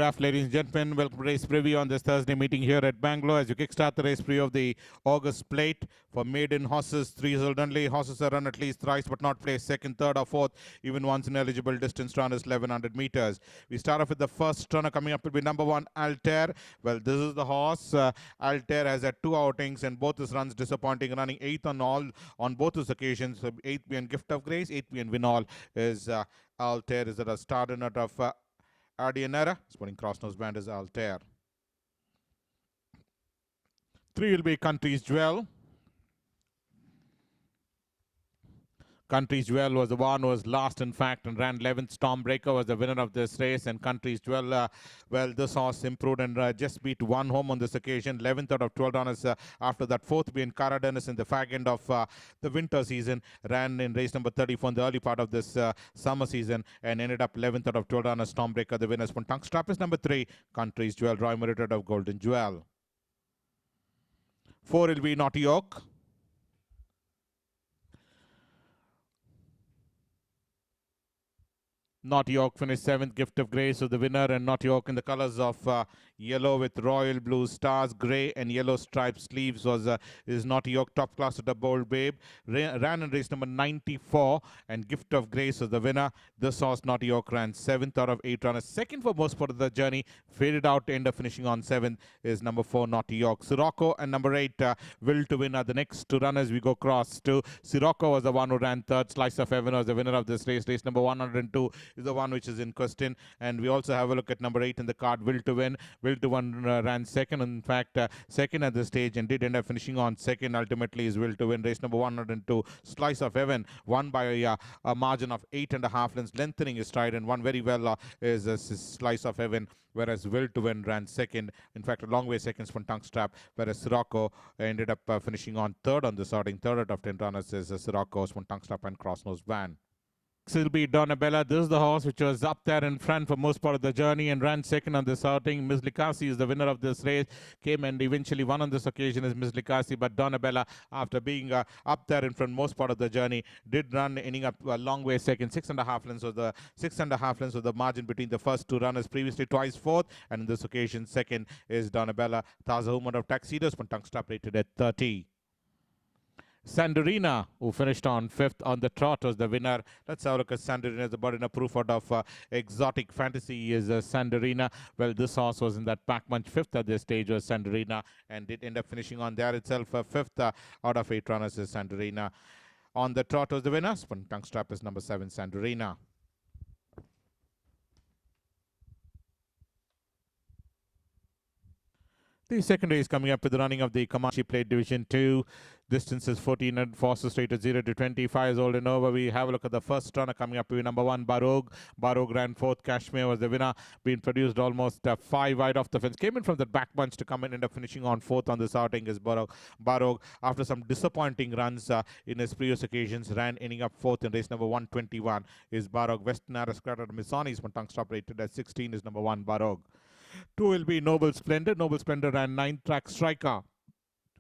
Ladies and gentlemen, welcome to race preview on this Thursday meeting here at Bangalore as you kickstart the race preview of the August plate for maiden horses. 3 years only. Horses are run at least thrice but not placed second, third or fourth, even once in eligible. Distance run is 1100 meters. We start off with the first runner. Coming up will be number 1, ALTAIR. Well, this is the horse. ALTAIR has had 2 outings and both his runs disappointing, running 8th on both his occasions. 8th being Gift of Grace, 8th being WINALL. Is ALTAIR is at a starter nut of Ardianera. Sporting cross nose band is ALTAIR. 3 will be Country's Jewel. Country's Jewel was the one who was last, in fact, and ran 11th. Stormbreaker was the winner of this race, and Country's Jewel, well, this horse improved and just beat 1 home on this occasion. 11th out of 12 runners. After that, 4th being Cara Dennis in the fag end of the winter season. Ran in race number 34 in the early part of this summer season and ended up 11th out of 12 runners. Stormbreaker, the winners. From Tongue Strap is number 3, Country's Jewel. Roy Merited of Golden Jewel. 4 will be Naughty Oak. Naughty Oak finished 7th. Gift of Grace was the winner, and Naughty Oak in the colors of yellow with royal blue stars, grey and yellow striped sleeves is Naughty Oak. Top class at a bold babe. Ran in race number 94, and Gift of Grace was the winner. This horse, Naughty Oak, ran 7th out of 8 runners. Second for most part of the journey. Faded out to end up finishing on 7th is number 4, Naughty Oak. Sirocco and number 8, Will to Win are the next 2 runners we go cross to. Sirocco was the one who ran 3rd. Slice of Heaven was the winner of this race. Race number 102 is the one which is in question, and we also have a look at number 8 in the card, Will to Win. Will to Win ran 2nd, in fact, 2nd at this stage, and did end up finishing on 2nd. Ultimately is Will to Win. Race number 102, Slice of Heaven, won by a margin of 8.5 lengths, lengthening his stride, and won very well is Slice of Heaven, whereas Will to Win ran 2nd. In fact, a long way seconds from Tongue Strap, whereas Sirocco ended up finishing on 3rd on this outing. 3rd out of 10 runners is Sirocco, from Tongue Strap and Cross Nose Van. Will be Donna. This is the horse which was up there in front for most part of the journey and ran 2nd on this outing. MZILIKAZI is the winner of this race. Came and eventually won on this occasion is MZILIKAZI, but Donna, after being up there in front most part of the journey, did run, ending up a long way second. 6.5 lengths was the margin between the first 2 runners. Previously twice 4th, and in this occasion 2nd is Donna. Taza Human of Tuxedos, from Tongue Strap, rated at 30. Sandarina, who finished on 5th on the trot, was the winner. Let's have a look at Sandarina. The bird in a proof out of exotic fantasy is Sandarina. Well, this horse was in that pack bunch. 5th at this stage was Sandarina, and did end up finishing on there itself. 5th out of 8 runners is Sandarina. On the trot was the winner. Tongue Strap is number 7, Sandarina. The second race coming up with the running of the Comanche Plate Division 2. Distance is 1400, forces rated 0 to 25 years old and over. We have a look at the first runner coming up with number 1, Barog. Barog ran 4th. Kashmir was the winner, being produced almost 5 wide off the fence. Came in from the back bunch to come and end up finishing on 4th on this outing is Barog. After some disappointing runs in his previous occasions, ran ending up 4th in race number 121 is Barog. Western Aristocrat of Misani's from Tongue Strap, rated at 16 is number 1, Barog. 2 will be Noble Splendor. Noble Splendor ran 9th. Track Striker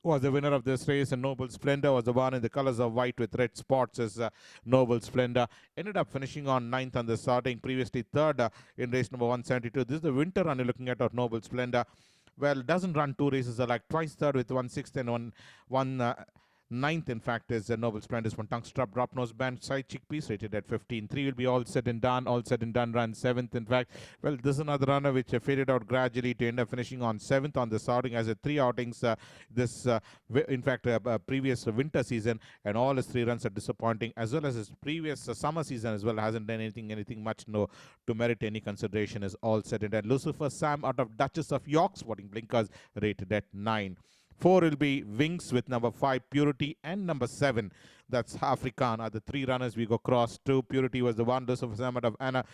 was the winner of this race, and Noble Splendor was the one in the colors of white with red spots as Noble Splendor. Ended up finishing on 9th on the starting, previously 3rd in race number 172. This is the winter run you're looking at of Noble Splendor. Well, doesn't run 2 races, like twice 3rd with 1/6 and one 9th, in fact, is Noble Splendor from Tongue Strap. Drop nose band, side chickpeas, rated at 15. 3 will be All Said and Done. All Said and Done ran 7th, in fact. Well, this is another runner which faded out gradually to end up finishing on 7th on this outing. As a 3 outings in fact, previous winter season, and all his 3 runs are disappointing, as well as his previous summer season as well. Hasn't done anything much to merit any consideration. Is All Said and Done. Lucifer Sam out of Duchess of York, sporting blinkers, rated at 9. 4 will be WINX with number 5, Purity, and number 7, that's Afrikaan, are the 3 runners we go cross to. Purity was the one. Lucifer Sam out of Anna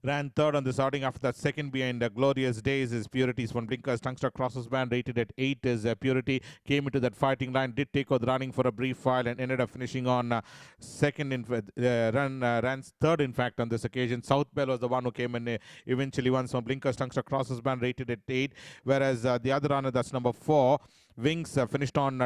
ran 3rd on this outing. After that, 2nd behind Glorious Days is Purity's one blinkers. Tongue Strap crosses band, rated at 8 is Purity. Came into that fighting line, did take out the running for a brief while, and ended up finishing on 2nd. Ran 3rd, in fact, on this occasion. SOUTHPAW was the one who came and eventually won some blinkers. Tongue Strap crosses band, rated at 8. Whereas the other runner, that's number 4, WINX finished on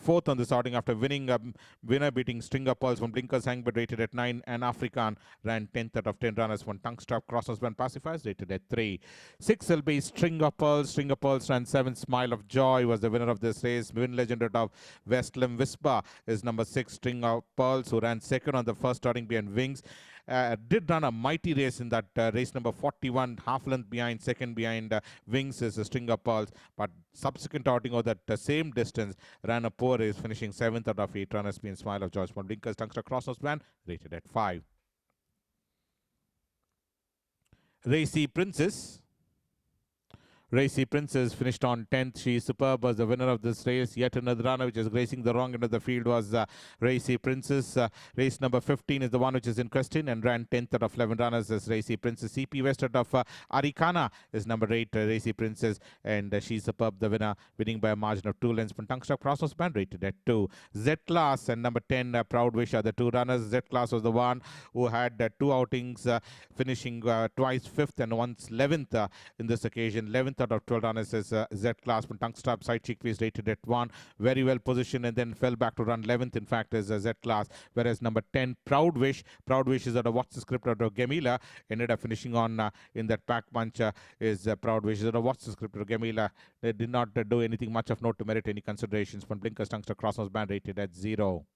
4th on the starting after winner beating Stringer Pearls from Blinkers Hang, but rated at 9, and Afrikaan ran 10th out of 10 runners from Tongue Strap Crossers Band Pacifiers, rated at 3. 6 will be Stringer Pearls. Stringer Pearls ran 7. Smile of Joy was the winner of this race. Win legend out of Westlam Wispa is number 6, Stringer Pearls, who ran 2nd on the first starting behind WINX. Did run a mighty race in that race number 41, half length behind, second behind WINX is a Stringer Pearls, but subsequent outing of that same distance ran a poor race, finishing 7th out of 8 runners being Smile of Joy from Blinkers Tungster Crossnose Band, rated at 5. RACY Princess. RACY Princess finished on 10th. She is superb, was the winner of this race. Yet another runner which is racing the wrong end of the field was RACY Princess. Race number 15 is the one which is in question and ran 10th out of 11 runners as RACY Princess. CP West out of Arikana is number 8, RACY Princess, and she's superb, the winner, winning by a margin of 2 lengths from Tungstruck Crosshouse Band, rated at 2. Z-Class and number 10, Proud Wish are the 2 runners. Z-Class was the one who had 2 outings, finishing twice 5th and once 11th in this occasion. 11th out of 12 runners is Z-Class from Tongue Strap side chickpeas, rated at 1. Very well positioned and then fell back to run 11th, in fact, is Z-Class. Whereas number 10, Proud Wish is out of What's the Script out of Gamila, ended up finishing on in that pack bunch is Proud Wish is out of What's the Script out of Gamila. They did not do anything much of note to merit any considerations from Blinkers Tungster Crosshouse Band, rated at 0.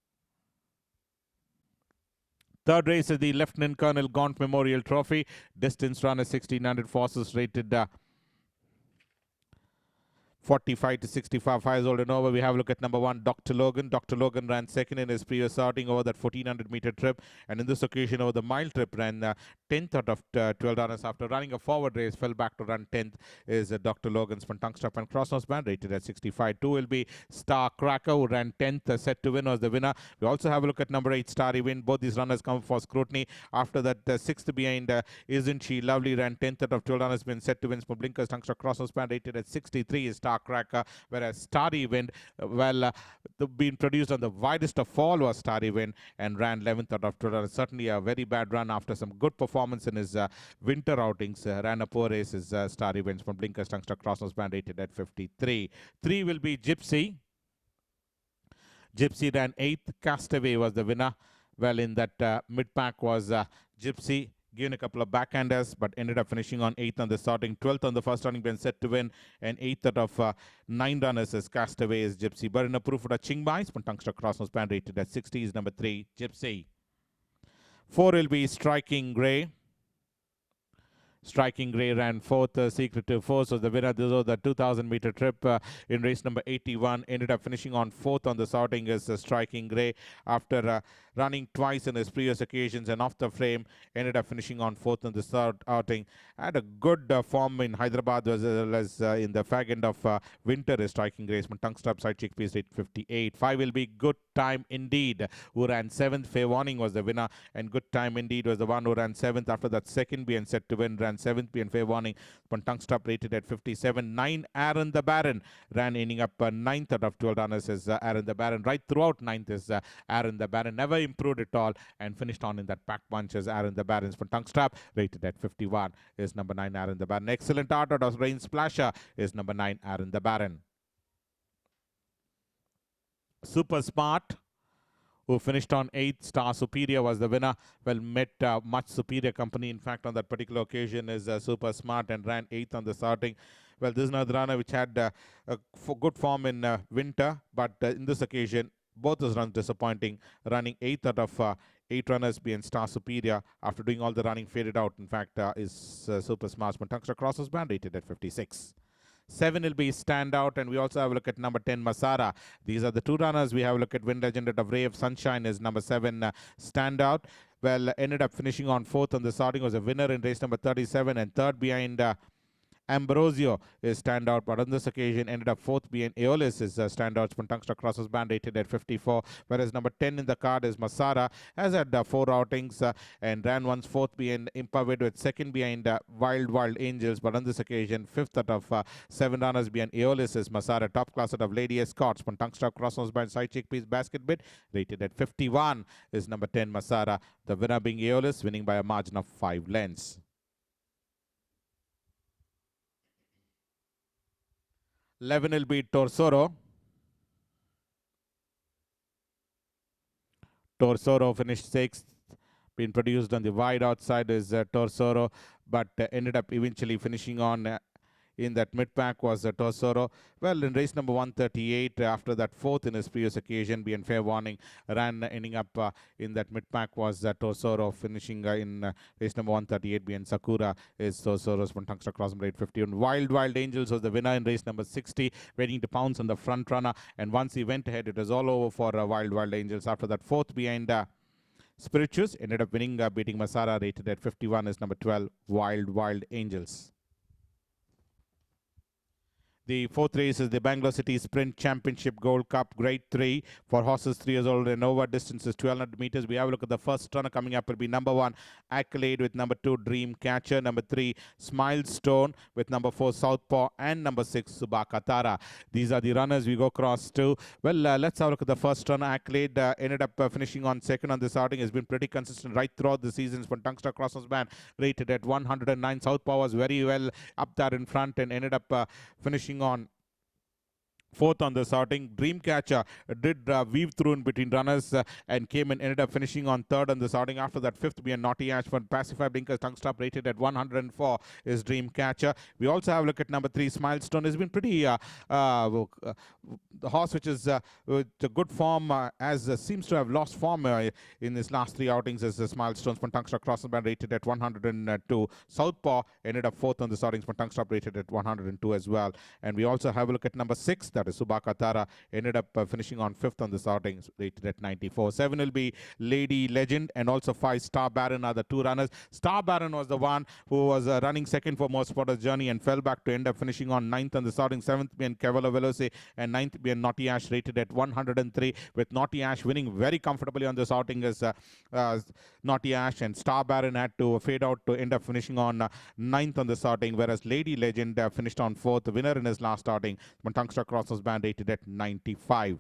Third race is the Lieutenant Colonel Gaunt Memorial Trophy. Distance run is 1600 forces, rated 45 to 65 years old and over. We have a look at number 1, Dr. Logan. Dr. Logan ran 2nd in his previous outing over that 1400 meter trip, and in this occasion over the mile trip ran 10th out of 12 runners. After running a forward race, fell back to run 10th is Dr. Logan's from Tongue Strap and Crossnose Band, rated at 65. 2 will be Star Cracker, who ran 10th, set to win, was the winner. We also have a look at number 8, Starry Wind. Both these runners come for scrutiny. After that, 6th behind Isn't She Lovely ran 10th out of 12 runners, been set to win from Blinkers Tongue Strap Crossnose Band, rated at 63 is Star Cracker, whereas Starry Wind, being produced on the widest of all was Starry Wind and ran 11th out of 12. Certainly a very bad run after some good performance in his winter outings. Ran a poor race is Starry Winds from Blinkers Tungster Crossnose Band, rated at 53. 3 will be Gypsy. Gypsy ran 8th. Castaway was the winner. Well, in that mid-pack was Gypsy, given a couple of backhanders, but ended up finishing on 8th on the starting, 12th on the first starting, been set to win, and 8th out of 9 runners is Castaway is Gypsy. But in a proof of Chingbais, from Tungster Crossnose Band, rated at 60 is number 3, Gypsy. 4 will be Striking Grey. Striking Grey ran 4th, Secretive Force was the winner. This was the 2000 meter trip in race number 81. Ended up finishing on 4th on the starting is Striking Grey. After running twice in his previous occasions and off the frame, ended up finishing on 4th in the third outing. Had a good form in Hyderabad as well as in the fag end of winter is Striking Grey. Tongue Strap side chickpeas, rate 58. 5 will be Good Time Indeed, who ran 7th. Fair Warning was the winner, and Good Time Indeed was the one who ran 7th. After that, second being set to win, ran 7th being Fair Warning. Tongue Strap rated at 57. 9, Aaron the Baron ran, ending up 9th out of 12 runners is Aaron the Baron. Right throughout 9th is Aaron the Baron. Never improved at all and finished on in that pack bunch as Aaron the Baron's from Tongue Strap, rated at 51 is number 9, Aaron the Baron. Excellent art out of Rain Splasher is number 9, Aaron the Baron. Super Smart, who finished on 8th, Star Superior was the winner. Well, met much superior company, in fact, on that particular occasion is Super Smart and ran 8th on the starting. Well, this is another runner which had good form in winter, but in this occasion, both his runs disappointing, running 8th out of 8 runners being Star Superior. After doing all the running, faded out. In fact, is Super Smart. Tungster Crosses Band, rated at 56. 7 will be Standout, and we also have a look at number 10, MASADA. These are the 2 runners. We have a look at Win Legend of Ray of Sunshine is number 7, Standout. Well, ended up finishing on 4th on the starting, was a winner in race number 37, and 3rd behind Ambrosio is Standout, but on this occasion ended up 4th being Aeolus is Standout. Tungster Crosses Band, rated at 54, whereas number 10 in the card is MASADA, has had 4 outings and ran once 4th being Impavid, with 2nd behind Wild Angels, but on this occasion 5th out of 7 runners behind Aeolus is MASADA. Top class out of Lady Escorts. Tungster Crosses Band side chickpeas basket bid, rated at 51 is number 10, MASADA. The winner being Aeolus, winning by a margin of 5 lengths. 11 will be Torsoro. Torsoro finished 6th. Been produced on the wide outside is Torsoro, but ended up eventually finishing on in that mid-pack was Torsoro. Well, in race number 138, after that 4th in his previous occasion, being fair warning, ran ending up in that mid-pack was Torsoro, finishing in race number 138, being Sakura is Torsoro's from Tungsta Cross number 850. And Wild Angels was the winner in race number 60, waiting to pounce on the front runner. And once he went ahead, it was all over for Wild Angels. After that 4th behind Spirituous, ended up winning, beating Masada, rated at 51, is number 12, Wild Angels. The 4th race is the Bangalore City Sprint Championship Gold Cup Grade 3 for horses 3 years old and over. Distance is 1200 meters. We have a look at the first runner coming up. Will be number 1, Accolade, with number 2, Dream Catcher, number 3, Smilestone, with number 4, Southpaw, and number 6, SUBAH KA TARA. These are the runners we go across to. Well, let's have a look at the first runner. Accolade ended up finishing on 2nd on this outing. Has been pretty consistent right throughout the seasons for Tungsta Crossers Band, rated at 109. Southpaw was very well up there in front and ended up finishing on 4th on this outing. Dreamcatcher did weave through in between runners and came and ended up finishing on 3rd on this outing. After that 5th being Naughty Ash for Pacify Blinkers Tongue Stop, rated at 104 is Dreamcatcher. We also have a look at number 3, Smilestone. Has been pretty the horse which is with a good form as seems to have lost form in his last 3 outings as Smilestones from Tongue Stop Crossing Band, rated at 102. Southpaw ended up 4th on this outings for Tongue Stop, rated at 102 as well. And we also have a look at number 6, that is SUBAH KA TARA, ended up finishing on 5th on this outing, rated at 94. 7 will be Lady Legend, and also 5 Star Baron are the 2 runners. Star Baron was the one who was running second for most part of the journey and fell back to end up finishing on 9th on this outing. 7th being Cavallo Veloce and 9th being Naughty Ash, rated at 103, with Naughty Ash winning very comfortably on this outing as Naughty Ash, and Star Baron had to fade out to end up finishing on 9th on this outing, whereas Lady Legend finished on 4th, the winner in his last outing. Tungsta Crossers Band, rated at 95.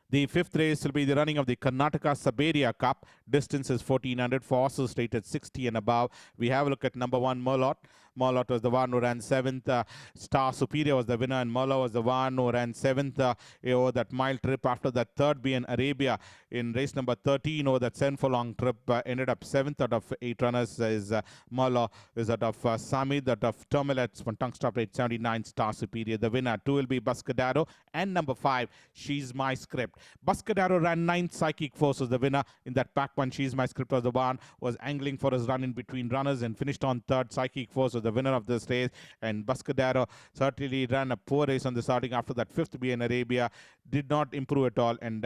The 5th race will be the running of the Karnataka Saberia Cup. Distance is 1400 for horses rated 60 and above. We have a look at number 1, Merlot. Merlot was the one who ran 7th. Star Superior was the winner, and Merlot was the one who ran 7th over that mile trip. After that, 3rd being Arabia in race number 13 over that 7-furlong trip. Ended up 7th out of 8 runners is Merlot, is out of Samid, out of Termilets from Tongue Stop, rate 79, Star Superior. The winner 2 will be Buscadero, and number 5, She's My Script. Buscadero ran 9th. Psychic Force was the winner in that pack one. She's My Script was the one, was angling for his run in between runners and finished on 3rd. Psychic Force was the winner of this race, and Buscadero certainly ran a poor race on the starting. After that 5th be in Arabia, did not improve at all, and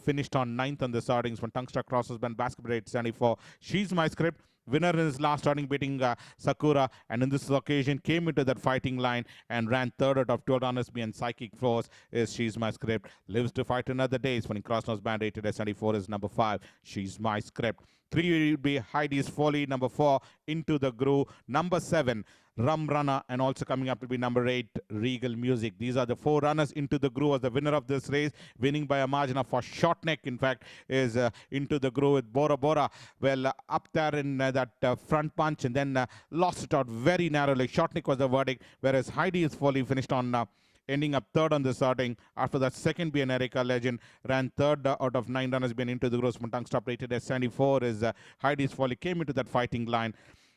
finished on 9th on the startings from Tungsta Crossers Band, basketball rate 74. She's My Script, winner in his last starting, beating Sakura, and in this occasion came into that fighting line and ran 3rd out of 12 runners, and Psychic Force is She's My Script. Lives to fight another day. When Crossnose Band, rated at 74 is number 5, She's My Script. 3 will be HAEDI'S Folly, number 4, Into the Groove, number 7, Rum Runner, and also coming up will be number 8, Regal Music. These are the 4 runners. Into the Groove was the winner of this race, winning by a margin of a short neck. In fact, is Into the Groove with Bora Bora. Well, up there in that front punch, and then lost it out very narrowly. Short neck was the verdict, whereas HAEDI'S Folly finished on ending up 3rd on the starting. After that, 2nd being Erica Legend, ran 3rd out of 9 runners, being Into the Groove. Tongue Stop, rated at 74 is HAEDI'S Folly, came into that fighting line.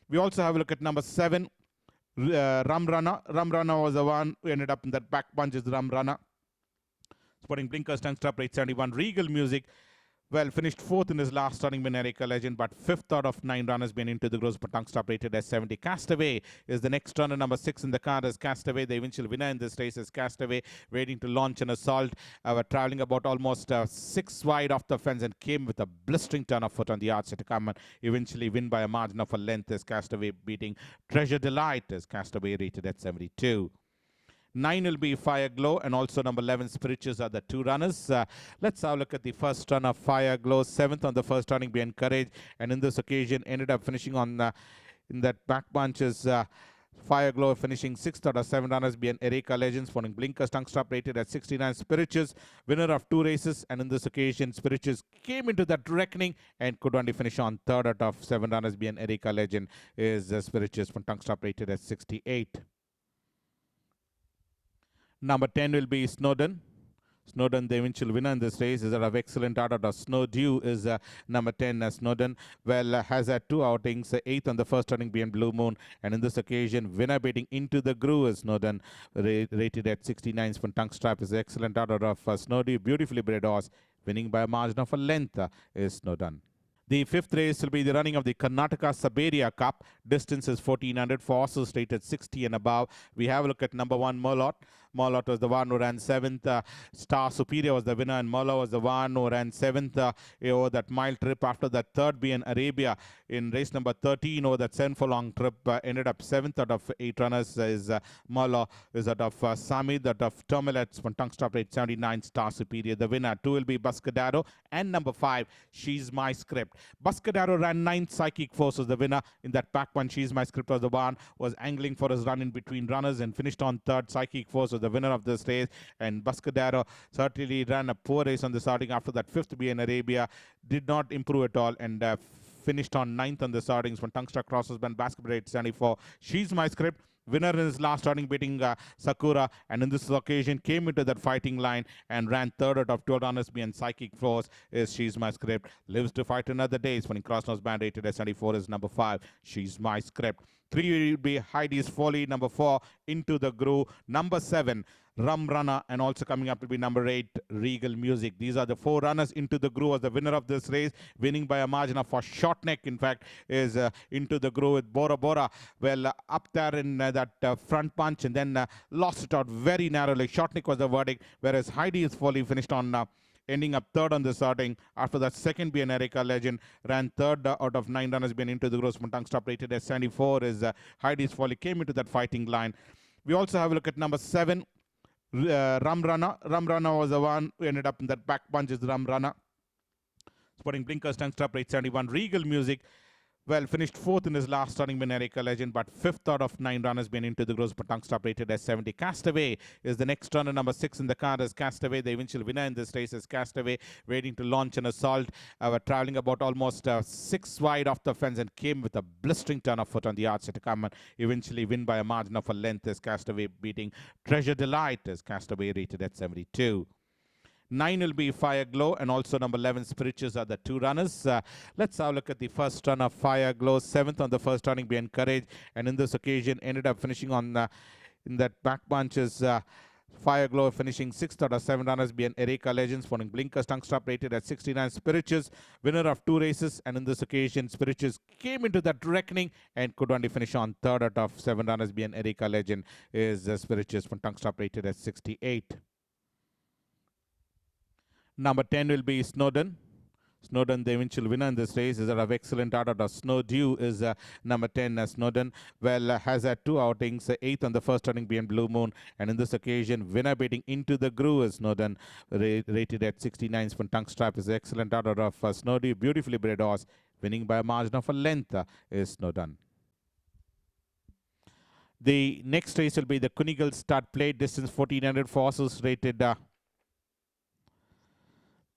We also have a look at number 7, Rum Runner. Rum Runner was the one who ended up in that back punch, is Rum Runner. Sporting Blinkers, Tongue Stop, rate 71. Regal Music, well, finished 4th in his last starting, being Erica Legend, but 5th out of 9 runners, being Into the Groove. Tongue Stop, rated as 70. Castaway is the next runner, number 6 in the card is Castaway. The eventual winner in this race is Castaway, waiting to launch an assault. Were traveling about almost 6 wide off the fence and came with a blistering turn of foot on the outside to come and eventually win by a margin of a length as Castaway, beating Treasure Delight as Castaway, rated at 72. 9 will be Fire Glow, and also number 11, Spirituals are the 2 runners. Let's have a look at the first runner, Fire Glow. 7th on the first running, being Courage, and in this occasion ended up finishing on in that back bunches. Fire Glow finishing 6th out of 7 runners, being Erika Legends. Following Blinkers, Tongue Stop, rated at 69. Spirituals, winner of 2 races, and in this occasion Spirituals came into that reckoning and could only finish on 3rd out of 7 runners, being Erika Legend is Spirituals from Tongue Stop, rated at 68. Number 10 will be Snowden. Snowden, the eventual winner in this race, is out of excellent out of Snowdew is number 10. Snowden, well, has had two outings, 8th on the first outing being Blue Moon, and in this occasion, winner beating Into the Groove is Snowden, rated at 69. From Tongue Strap is excellent out of Snowdew, beautifully bred horse, winning by a margin of a length is Snowden. The fifth race will be the running of the Karnataka Sabaria Cup. Distance is 1400 for horses rated 60 and above. We have a look at number 1, Merlot. Merlot was the one who ran 7th. Star Superior was the winner, and Merlot was the one who ran 7th over that mile trip. After that, third being Arabia in race number 13 over that 7-furlong trip. Ended up 7th out of 8 runners. Is Merlot is out of Samid, out of Termilets from Tongue Stop rate 79. Star Superior. The winner 2 will be Buscadero, and number 5, She's My Script. Buscadero ran 9th. Psychic Force was the winner in that pack one. She's My Script was the one was angling for his run in between runners and finished on 3rd. Psychic Force was the winner of this race, and Buscadero certainly ran a poor race on the starting. After that, 5th be in Arabia, did not improve at all, and finished on 9th on the startings when Tungsta crosses band basketball rate 74. She's My Script, winner in his last starting, beating Sakura, and in this occasion came into that fighting line and ran 3rd out of 12 runners behind Psychic Force is She's My Script. Lives to fight another day. When cross nose band rated at 74 is number 5, She's My Script. 3 will be HAEDI'S Folly. Number 4, Into the Groove. Number 7, Rum Runner, and also coming up to be number 8, Regal Music. These are the 4 runners. Into the Groove was the winner of this race, winning by a margin of a short neck. In fact, is Into the Groove with Bora Bora. Well, up there in that front punch, and then lost it out very narrowly. Short neck was the verdict, whereas HAEDI'S Folly finished on ending up 3rd on the starting. After that, 2nd be America Legend, ran 3rd out of 9 runners being Into the Groove. Tongue Stop rated at 74 is HAEDI'S Folly, came into that fighting line. We also have a look at number 7, Rum Runner. Rum Runner was the one who ended up in that back punch is Rum Runner. Sporting blinkers, Tongue Stop rate 71. Regal Music, well, finished 4th in his last starting being America Legend, but 5th out of 9 runners being Into the Groove. Tongue Stop rated as 70. Castaway is the next runner. Number 6 in the card is Castaway. The eventual winner in this race is Castaway, waiting to launch an assault. Traveling about almost 6 wide off the fence, and came with a blistering turn of foot on the outside to come and eventually win by a margin of a length is Castaway, beating Treasure Delight as Castaway rated at 72. 9 will be Fire Glow, and also number 11, Spirituals are the 2 runners. Let's have a look at the first run of Fire Glow. 7th on the first running behind Courage, and in this occasion ended up finishing on in that back bunch is Fire Glow, finishing 6th out of 7 runners behind Erika Legends. Following blinkers, Tongue Stop rated at 69. Spirituals, winner of 2 races, and in this occasion Spirituals came into that reckoning and could only finish on 3rd out of 7 runners behind Erika Legend is Spirituals from Tongue Stop rated at 68. Number 10 will be Snowden. Snowden, the eventual winner in this race, is out of excellent out of Snowdew is number 10. Snowden, well, has had 2 outings, 8th on the first outing behind Blue Moon, and in this occasion, winner beating Into the Groove is Snowden, rated at 69. From Tongue Strap is excellent out of Snowdew, beautifully bred horse, winning by a margin of a length is Snowden. The next race will be the Kunigal Start Plate, distance 1400 for horses rated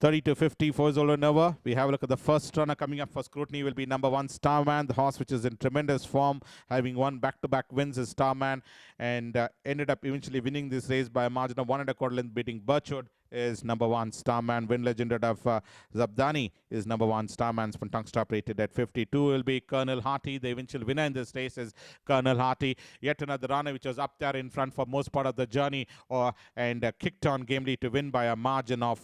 30 to 50 for Zolonova. We have a look at the first runner coming up for scrutiny will be number 1, Starman, the horse which is in tremendous form, having won back-to-back wins is Starman, and ended up eventually winning this race by a margin of 1 1/4 length, beating Birchwood is number 1, Starman. Win legend of Zabdani is number 1, Starman's from Tongue Stop rated at 52 will be Colonel Harty. The eventual winner in this race is Colonel Harty. Yet another runner which was up there in front for most part of the journey and kicked on gamely to win by a margin of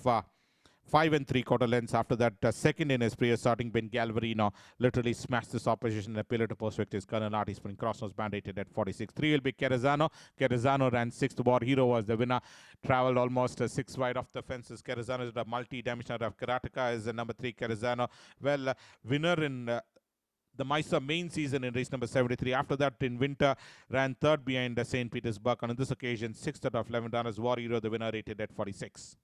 5 3/4 lengths. After that, second in his previous starting, Ben Galvarino literally smashed this opposition in a pillar to post victory. Colonel Harty spring cross nose band rated at 46. 3 will be Carazano. Carazano ran 6th. War Hero was the winner. Traveled almost 6 wide off the fences. Carazano is the multi-dimensional of Karateka is the number 3 Carazano. Well, winner in the Mysore main season in race number 73. After that, in winter, ran 3rd behind St. Petersburg. On this occasion, 6th out of 11 runners. War Hero, the winner, rated at 46.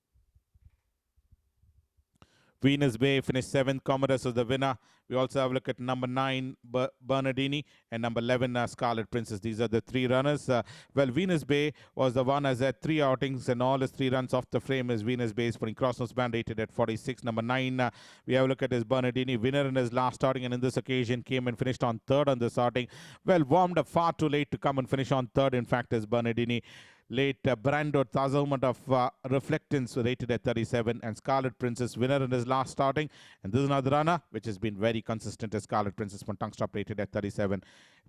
Venus Bay finished 7th. Commodus is the winner. We also have a look at number 9, Bernardini, and number 11, Scarlet Princess. These are the 3 runners. Well, Venus Bay was the one as had 3 outings, and all his 3 runs off the frame is Venus Bay, putting cross-nose band rated at 46. Number 9, we have a look at his Bernardini, winner in his last outing, and in this occasion came and finished on 3rd on this outing. Well, warmed up far too late to come and finish on 3rd. In fact, is Bernardini. late Brando Taza Moment of Reflectance rated at 37, and Scarlet Princess winner in his last starting. And this is another runner which has been very consistent as Scarlet Princess from tongue stop rated at 37.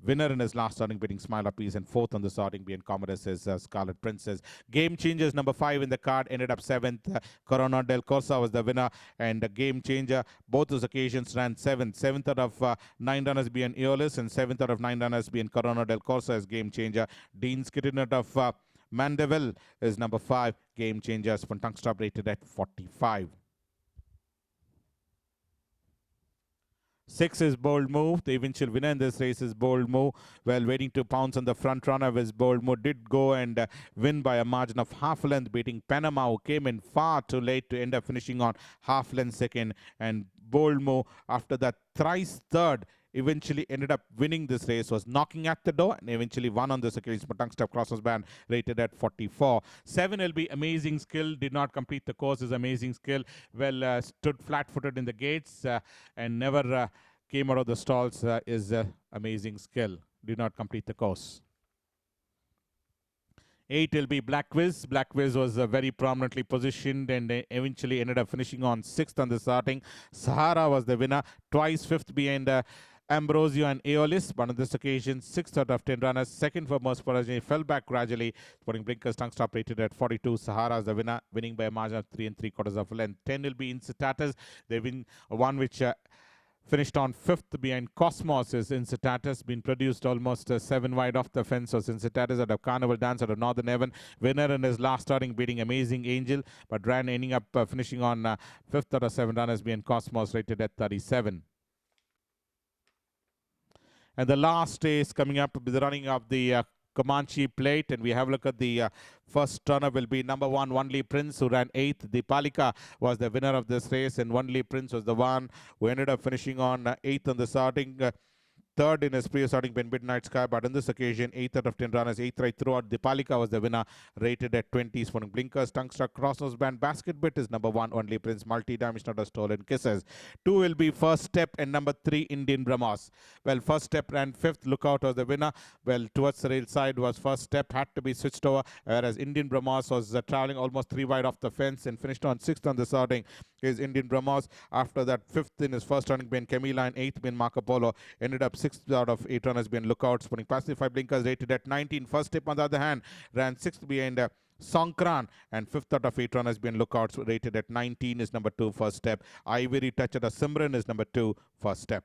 Winner in his last starting beating Smile Uppies, and fourth on the starting being Commodus is Scarlet Princess. Game Changers number 5 in the card ended up 7th. Corona del Corsa was the winner, and Game Changer both those occasions ran 7th. 7th out of 9 runners being Eolus, and 7th out of 9 runners being Corona del Corsa as Game Changer. Dean Skittin out of Mandeville is number 5. Game Changers from tongue stop rated at 45. 6 is Bold Move. The eventual winner in this race is Bold Move. Well, waiting to pounce on the front runner was Bold Move. Did go and win by a margin of half length, beating Panama, who came in far too late to end up finishing on half length second. And Bold Move, after that thrice third, eventually ended up winning this race, was knocking at the door, and eventually won on this occasion. But tongue stop crosses band rated at 44. 7 will be Amazing Skill. Did not complete the course. Is Amazing Skill. Well, stood flat-footed in the gates and never came out of the stalls. Is Amazing Skill. Did not complete the course. 8 will be Black Quiz. Black Quiz was very prominently positioned and eventually ended up finishing on 6th on the starting. Sahara was the winner, twice 5th behind Ambrosio and Aeolus, but on this occasion, 6th out of 10 runners. Second for Most Porage fell back gradually, putting Blinkers tongue stop rated at 42. Sahara is the winner, winning by a margin of 3 3/4 of a length. 10 will be Incitatus. They win one which finished on 5th behind Cosmos is Incitatus, been produced almost 7 wide off the fence. Was Incitatus out of Carnival Dance out of Northern Heaven. Winner in his last starting beating Amazing Angel, but ran ending up finishing on 5th out of 7 runners behind Cosmos rated at 37. And the last race coming up will be the running of the Comanche Plate, and we have a look at the first runner will be number 1, Only Prince, who ran 8th. Dipalika was the winner of this race, and Only Prince was the one who ended up finishing on 8th on the starting. Third in his previous starting been Midnight Sky, but on this occasion, 8th out of 10 runners, 8th right throughout. Dipalika was the winner, rated at 20s for Blinkers, Tongue Struck, Crossnose Band. Basket Bit is number 1, Only Prince, Multi-Dimensional Stolen Kisses. 2 will be First Step, and number 3, Indian Brahmos. Well, First Step ran 5th, Lookout was the winner. Well, towards the rail side was First Step, had to be switched over, whereas Indian Brahmos was traveling almost 3 wide off the fence and finished on 6th on the starting. Is Indian Brahmos. After that, 5th in his first running been Camila, and 8th been Marco Polo. Ended up 6th out of 8 runners being Lookouts, putting Pacify Blinkers rated at 19. First Step, on the other hand, ran 6th behind Songkran, and 5th out of 8 runners being Lookouts, rated at 19 is number 2, First Step. Ivory Touch at a Simran is number 2, First Step.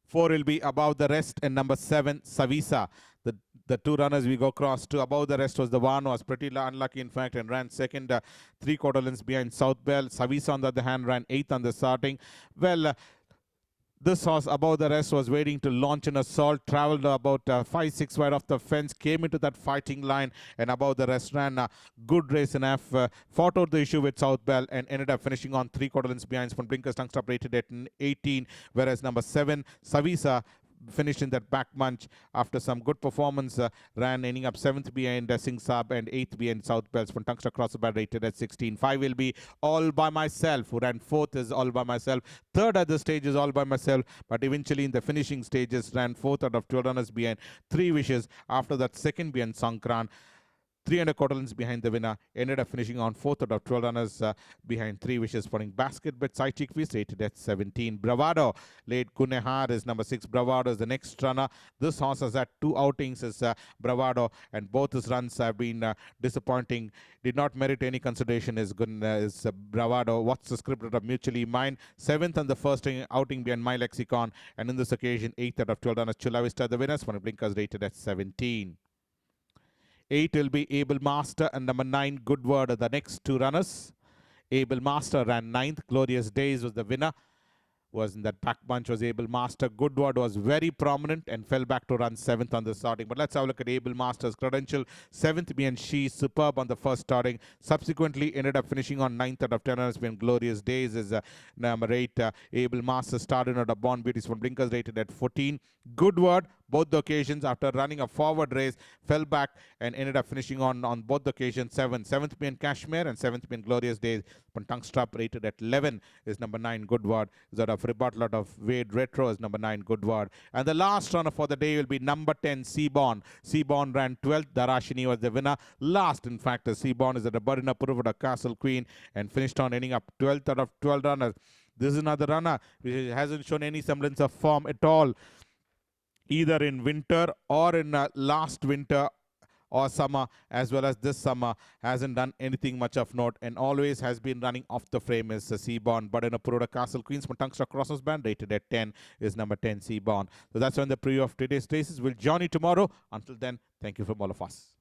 4 will be Above the Rest, and number 7, Savisa. The 2 runners we go across to. Above the Rest was the one who was pretty unlucky, in fact, and ran second, 3/4 lengths behind SOUTHPAW. Savisa, on the other hand, ran 8th on the starting. Well, this horse, Above the Rest, was waiting to launch an assault, traveled about 5-6 wide off the fence, came into that fighting line, and Above the Rest ran a good race in F, fought out the issue with SOUTHPAW, and ended up finishing on 3/4 lengths behind. From Blinkers tongue stop rated at 18, whereas number 7, Savisa, finished in that back bunch after some good performance, ran ending up 7th behind Singh Saab and 8th behind Southpells. From Tungsta Crossbar rated at 16. 5 will be All By Myself, who ran 4th is All By Myself. 3rd at the stage is All By Myself, but eventually in the finishing stages ran 4th out of 12 runners behind 3 Wishes. After that, 2nd behind Songkran. 3 1/4 lengths behind the winner, ended up finishing on 4th out of 12 runners behind 3 Wishes. Putting Basket Bet Side Chick Feast rated at 17. Bravado, late Gunehar is number 6. Bravado is the next runner. This horse has had 2 outings as Bravado, and both his runs have been disappointing. Did not merit any consideration is Bravado. What's the script of Mutually Mine? 7th on the first outing behind My Lexicon, and in this occasion 8th out of 12 runners. Chula Vista the winners. One Blinkers rated at 17. 8 will be Able Master, and number 9, Good Word are the next 2 runners. Able Master ran 9th. Glorious Days was the winner. Was in that pack bunch was Able Master. Good Word was very prominent and fell back to run 7th on the starting. But let's have a look at Able Master's credential. 7th being She Superb on the first starting. Subsequently ended up finishing on 9th out of 10 runners being Glorious Days is number 8. Able Master started out of Born Beauties from Blinkers rated at 14. Good Word both the occasions after running a forward race, fell back and ended up finishing on both the occasions 7th Pian Kashmir and 7th Pian Glorious Days. Tungstrap rated at 11 is number 9 Goodward. Is out of rebuttal out of Wade Retro is number 9 Goodward. And the last runner for the day will be number 10 Seaborn. Seaborn ran 12th. Darashini was the winner. Last, in fact, Seaborn is at the Badinapur Castle Queen and finished on ending up 12th out of 12 runners. This is another runner which hasn't shown any semblance of form at all, either in winter or in last winter or summer, as well as this summer. Hasn't done anything much of note and always has been running off the frame is Seaborn. But in a Puroda Castle Queens Tungstra Crosses band rated at 10 is number 10 Seaborn. So that's when the preview of today's races. We'll join you tomorrow. Until then, thank you from all of us.